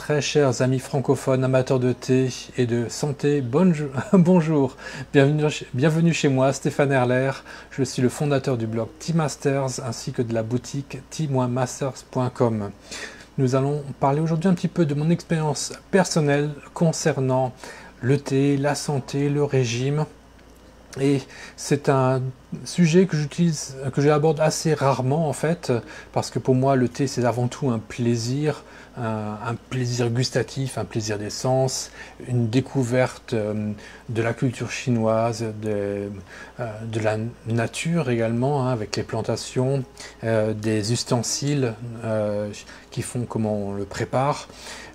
très chers amis francophones, amateurs de thé et de santé, bonjour, bonjour. Bienvenue chez moi, Stéphane Erler. Je suis le fondateur du blog Tea Masters ainsi que de la boutique tea-masters.com. Nous allons parler aujourd'hui un petit peu de mon expérience personnelle concernant le thé, la santé, le régime. Et c'est un sujet que j'aborde assez rarement en fait, parce que pour moi le thé c'est avant tout un plaisir gustatif, un plaisir des sens, une découverte de la culture chinoise, de la nature également, hein, avec les plantations, des ustensiles qui font comment on le prépare.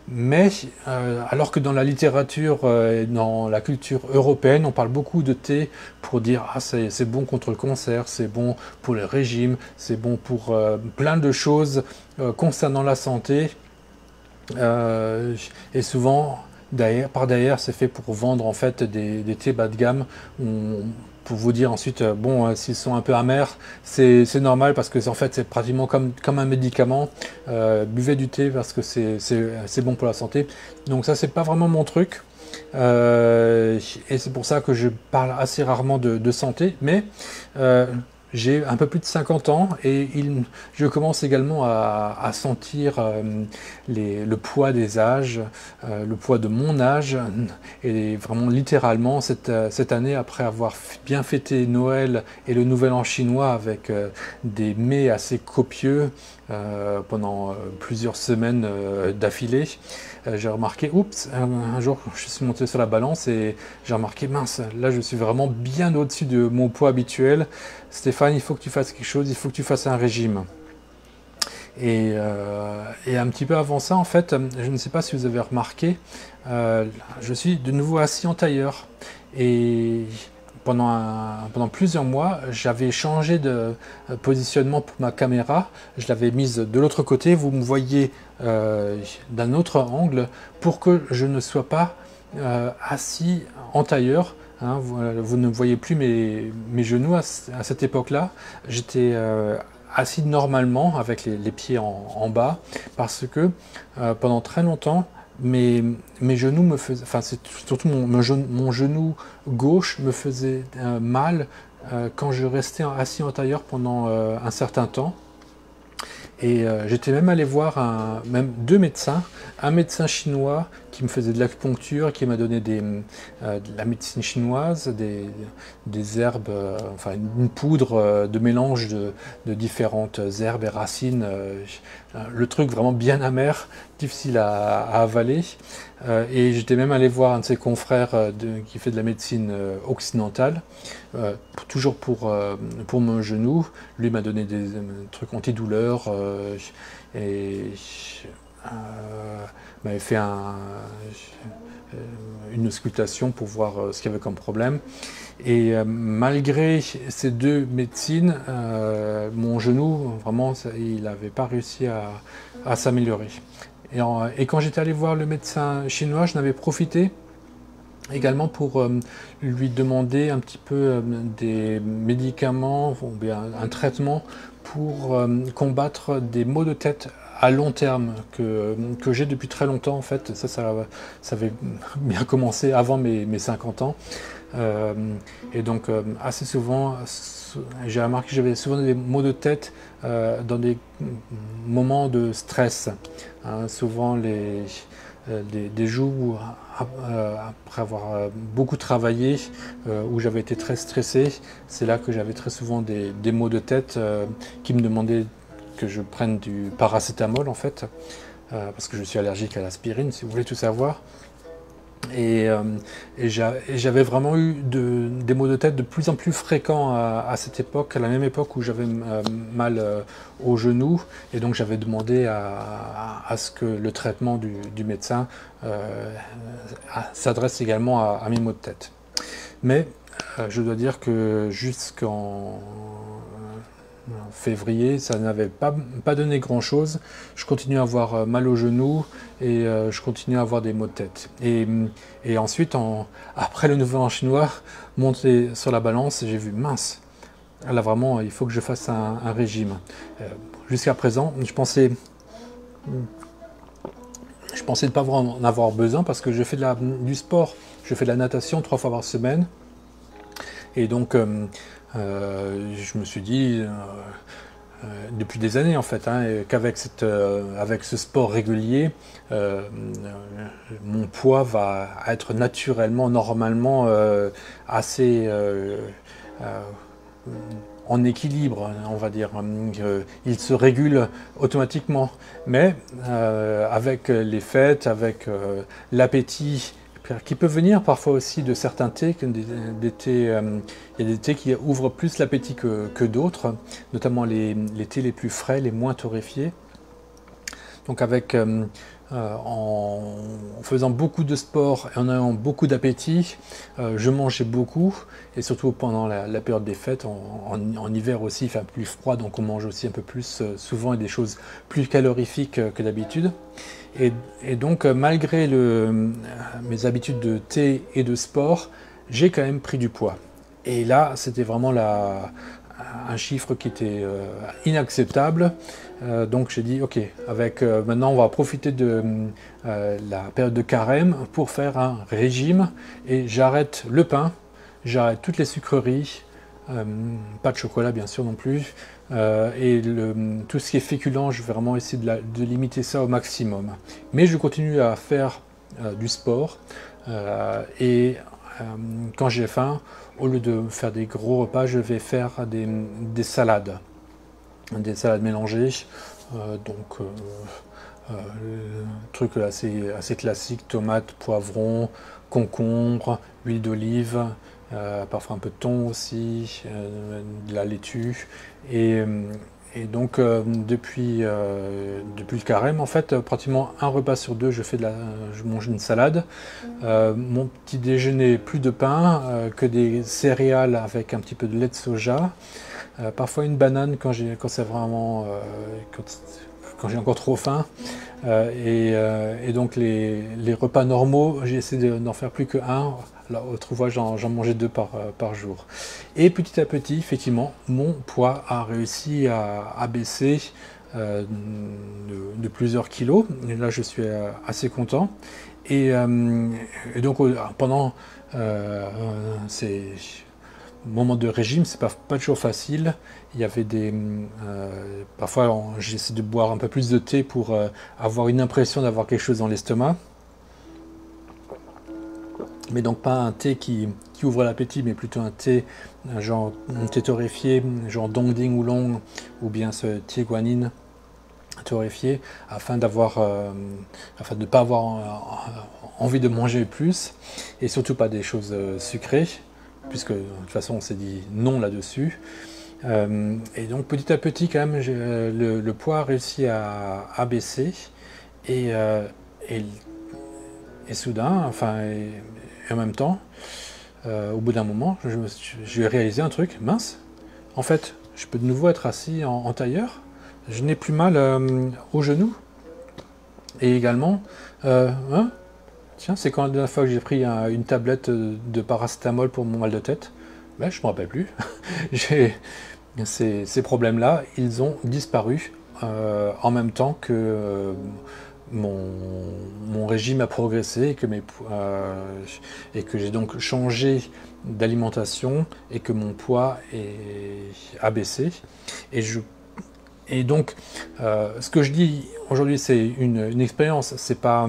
Mais alors que dans la littérature et dans la culture européenne, on parle beaucoup de thé pour dire ah c'est bon contre le cancer, c'est bon pour le régime, c'est bon pour plein de choses concernant la santé. Et souvent, par derrière, c'est fait pour vendre en fait des thés bas de gamme. Pour vous dire ensuite, bon, s'ils sont un peu amers, c'est normal parce que en fait c'est pratiquement comme un médicament. Buvez du thé parce que c'est bon pour la santé. Donc ça c'est pas vraiment mon truc. Et c'est pour ça que je parle assez rarement de santé. Mais j'ai un peu plus de 50 ans et je commence également à sentir le poids des âges, le poids de mon âge. Et vraiment littéralement, cette année, après avoir bien fêté Noël et le Nouvel An chinois avec des mets assez copieux pendant plusieurs semaines d'affilée, j'ai remarqué, oups, un jour je suis monté sur la balance et j'ai remarqué, mince, là je suis vraiment bien au-dessus de mon poids habituel. Stéphane, il faut que tu fasses quelque chose, il faut que tu fasses un régime. Et un petit peu avant ça, en fait, je ne sais pas si vous avez remarqué, je suis de nouveau assis en tailleur. Et pendant plusieurs mois, j'avais changé de positionnement pour ma caméra. Je l'avais mise de l'autre côté. Vous me voyez d'un autre angle pour que je ne sois pas assis en tailleur. Hein, vous ne voyez plus mes genoux à cette époque-là. J'étais assis normalement avec les pieds en bas parce que pendant très longtemps, mes genoux me faisaient, enfin c'est surtout mon genou gauche me faisait mal quand je restais assis en tailleur pendant un certain temps. Et j'étais même allé voir même deux médecins, un médecin chinois qui me faisait de l'acupuncture, qui m'a donné de la médecine chinoise, des herbes, enfin une poudre de mélange de différentes herbes et racines, le truc vraiment bien amer, difficile à avaler. Et j'étais même allé voir un de ses confrères qui fait de la médecine occidentale, toujours pour mon genou. Lui m'a donné des trucs antidouleurs et m'avait fait une auscultation pour voir ce qu'il y avait comme problème. Et malgré ces deux médecines, mon genou, vraiment, il n'avait pas réussi à s'améliorer. Et quand j'étais allé voir le médecin chinois, je n'avais profité également pour lui demander un petit peu des médicaments ou bien un traitement pour combattre des maux de tête à long terme que j'ai depuis très longtemps en fait. Ça avait bien commencé avant mes 50 ans. Et donc assez souvent, j'ai remarqué que j'avais souvent des maux de tête dans des moments de stress. Hein, souvent des jours où, après avoir beaucoup travaillé, où j'avais été très stressé, c'est là que j'avais très souvent des maux de tête qui me demandaient que je prenne du paracétamol en fait, parce que je suis allergique à l'aspirine, si vous voulez tout savoir. Et j'avais vraiment eu des maux de tête de plus en plus fréquents à cette époque, à la même époque où j'avais mal au genou. Et donc j'avais demandé à ce que le traitement du médecin s'adresse également à mes maux de tête. Mais je dois dire que jusqu'en février, ça n'avait pas donné grand-chose. Je continue à avoir mal au genou et je continue à avoir des maux de tête. Et ensuite, après le Nouvel An chinois, monter sur la balance, j'ai vu, mince, là vraiment, il faut que je fasse un régime. Jusqu'à présent, je je pensais ne pas en avoir besoin parce que je fais du sport, je fais de la natation 3 fois par semaine. Et donc, je me suis dit, depuis des années en fait, hein, qu'avec avec ce sport régulier, mon poids va être naturellement, normalement, assez en équilibre, on va dire. Il se régule automatiquement. Mais avec les fêtes, avec l'appétit, qui peut venir parfois aussi de certains thés, des thés, il y a des thés qui ouvrent plus l'appétit que d'autres, notamment les thés les plus frais, les moins torréfiés. Donc en faisant beaucoup de sport et en ayant beaucoup d'appétit, je mangeais beaucoup, et surtout pendant la période des fêtes, en hiver aussi, il fait un peu plus froid, donc on mange aussi un peu plus souvent et des choses plus calorifiques que d'habitude. Et donc malgré mes habitudes de thé et de sport, j'ai quand même pris du poids. Et là, c'était vraiment un chiffre qui était inacceptable. Donc j'ai dit, ok, maintenant on va profiter de la période de carême pour faire un régime, et j'arrête le pain, j'arrête toutes les sucreries, pas de chocolat bien sûr non plus, et tout ce qui est féculent, je vais vraiment essayer de limiter ça au maximum. Mais je continue à faire du sport, et quand j'ai faim, au lieu de faire des gros repas, je vais faire des salades mélangées, truc assez classique: tomates, poivrons, concombres, huile d'olive, parfois un peu de thon aussi, de la laitue, et donc depuis le carême, en fait, pratiquement un repas sur deux, je mange une salade. Mon petit déjeuner, plus de pain, que des céréales avec un petit peu de lait de soja, parfois une banane quand c'est vraiment quand j'ai encore trop faim. Et donc les repas normaux, j'ai essayé d'en faire plus qu'un. Autrefois, j'en mangeais 2 par jour. Et petit à petit, effectivement, mon poids a réussi à baisser de plusieurs kilos. Et là, je suis assez content. Et donc, pendant ces moments de régime, c'est pas toujours facile. Il y avait parfois, j'essaie de boire un peu plus de thé pour avoir une impression d'avoir quelque chose dans l'estomac. Mais donc pas un thé qui ouvre l'appétit, mais plutôt un thé un thé torréfié, genre Dongding Oolong, ou bien ce thé guanine torréfié, afin de ne pas avoir envie de manger plus, et surtout pas des choses sucrées, puisque de toute façon on s'est dit non là-dessus. Et donc petit à petit, quand même, le poids a réussi à baisser, et soudain, et en même temps, au bout d'un moment, je vais réaliser un truc: mince, en fait, je peux de nouveau être assis en tailleur, je n'ai plus mal au genou, et également, tiens, c'est quand la dernière fois que j'ai pris une tablette de paracétamol pour mon mal de tête? Ben, je ne me rappelle plus. Ces problèmes-là, ils ont disparu en même temps que mon régime a progressé, et que j'ai donc changé d'alimentation, et que mon poids a baissé. Et donc, ce que je dis aujourd'hui, c'est une expérience. C'est pas,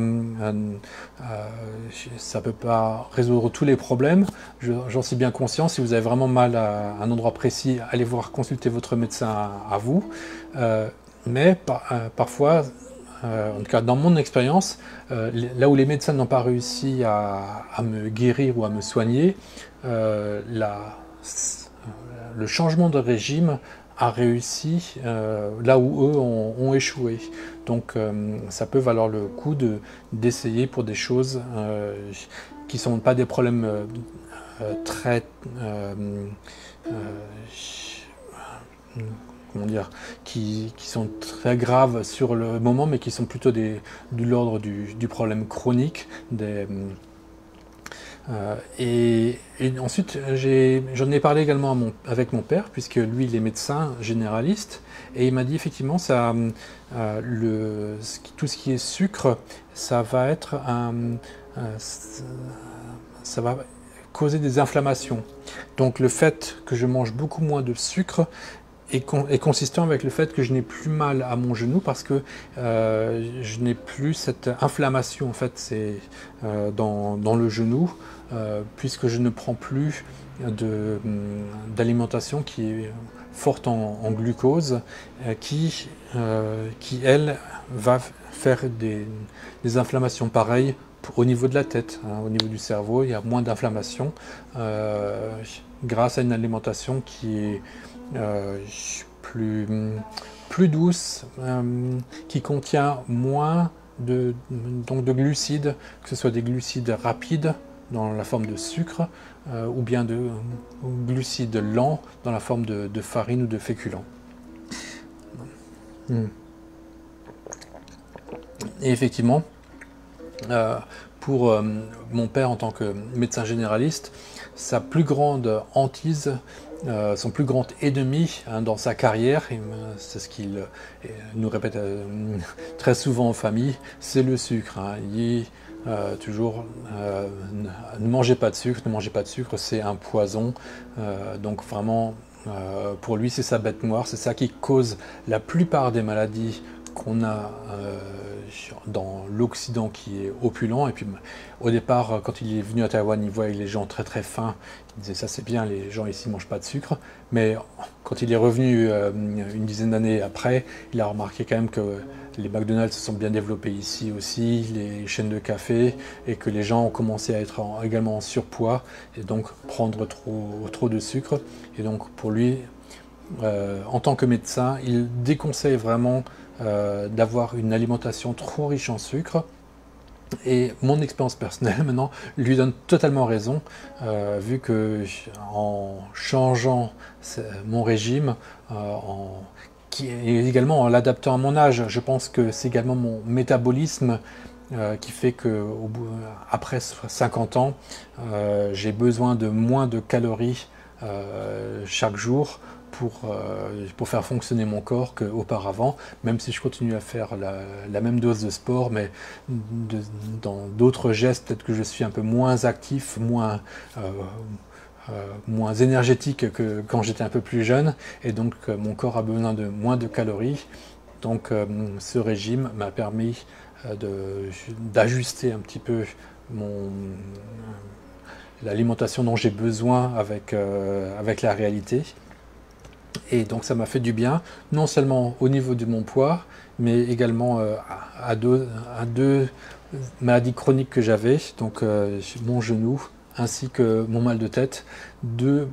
ça peut pas résoudre tous les problèmes. J'en suis bien conscient. Si vous avez vraiment mal à un endroit précis, allez consulter votre médecin à vous. Mais parfois, en tout cas dans mon expérience, là où les médecins n'ont pas réussi à me guérir ou à me soigner, le changement de régime a réussi là où eux ont échoué. Donc ça peut valoir le coup d'essayer pour des choses qui ne sont pas des problèmes très comment dire, qui sont très graves sur le moment, mais qui sont plutôt de l'ordre du problème chronique, Et ensuite, j'en ai parlé également avec mon père, puisque lui, il est médecin généraliste, et il m'a dit effectivement, tout ce qui est sucre, ça va être ça va causer des inflammations. Donc le fait que je mange beaucoup moins de sucre est consistant avec le fait que je n'ai plus mal à mon genou parce que je n'ai plus cette inflammation en fait dans le genou puisque je ne prends plus d'alimentation qui est forte en glucose qui elle va faire des inflammations pareilles au niveau de la tête, hein, au niveau du cerveau, il y a moins d'inflammation grâce à une alimentation qui est plus douce, qui contient moins donc de glucides, que ce soit des glucides rapides dans la forme de sucre ou bien de glucides lents dans la forme de farine ou de féculents. Et effectivement, pour mon père en tant que médecin généraliste, sa plus grande hantise, son plus grand ennemi hein, dans sa carrière, c'est ce qu'il nous répète très souvent en famille, c'est le sucre. Hein. Il dit toujours ne mangez pas de sucre, c'est un poison. Donc vraiment, pour lui, c'est sa bête noire, c'est ça qui cause la plupart des maladies qu'on a dans l'Occident qui est opulent. Et puis au départ, quand il est venu à Taïwan, il voyait les gens très très fins. Il disait ça c'est bien, les gens ici ne mangent pas de sucre. Mais quand il est revenu une dizaine d'années après, il a remarqué quand même que les McDonald's se sont bien développés ici aussi, les chaînes de café, et que les gens ont commencé à être également en surpoids et donc prendre trop de sucre. Et donc pour lui, en tant que médecin, il déconseille vraiment d'avoir une alimentation trop riche en sucre. Et mon expérience personnelle maintenant lui donne totalement raison, vu que en changeant mon régime, et également en l'adaptant à mon âge, je pense que c'est également mon métabolisme qui fait que après 50 ans, j'ai besoin de moins de calories chaque jour pour faire fonctionner mon corps qu'auparavant, même si je continue à faire la même dose de sport, mais dans d'autres gestes, peut-être que je suis un peu moins actif, moins énergétique que quand j'étais un peu plus jeune, et donc mon corps a besoin de moins de calories. Donc ce régime m'a permis d'ajuster un petit peu l'alimentation dont j'ai besoin avec la réalité. Et donc ça m'a fait du bien, non seulement au niveau de mon poids, mais également à deux maladies chroniques que j'avais, donc mon genou ainsi que mon mal de tête, deux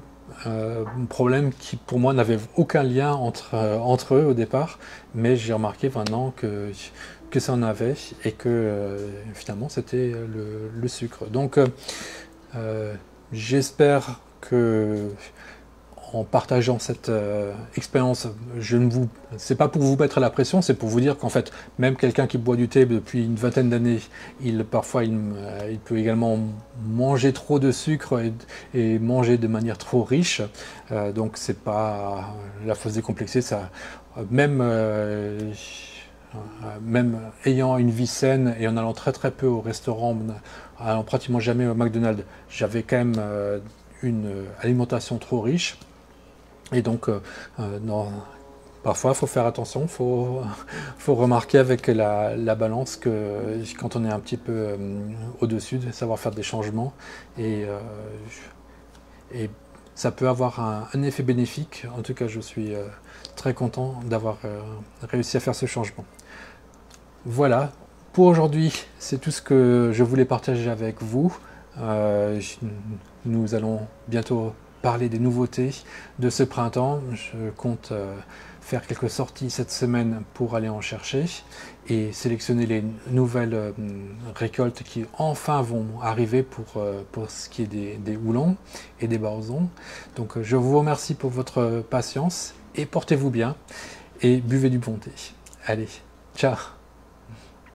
problèmes qui pour moi n'avaient aucun lien entre eux au départ, mais j'ai remarqué maintenant que ça en avait et que finalement c'était le sucre. Donc j'espère que en partageant cette expérience, c'est pas pour vous mettre à la pression, c'est pour vous dire qu'en fait, même quelqu'un qui boit du thé depuis une vingtaine d'années, parfois il peut également manger trop de sucre et manger de manière trop riche. Donc c'est pas la fausse décomplexée, ça, même ayant une vie saine et en allant très très peu au restaurant, allant pratiquement jamais au McDonald's, j'avais quand même une alimentation trop riche. Et donc, parfois, il faut faire attention, faut remarquer avec la balance que quand on est un petit peu au-dessus, de savoir faire des changements. Et ça peut avoir un effet bénéfique. En tout cas, je suis très content d'avoir réussi à faire ce changement. Voilà, pour aujourd'hui, c'est tout ce que je voulais partager avec vous. Nous allons bientôt parler des nouveautés de ce printemps. Je compte faire quelques sorties cette semaine pour aller en chercher et sélectionner les nouvelles récoltes qui enfin vont arriver pour ce qui est des houblons et des barzons. Donc je vous remercie pour votre patience et portez-vous bien et buvez du bon thé. Allez, ciao!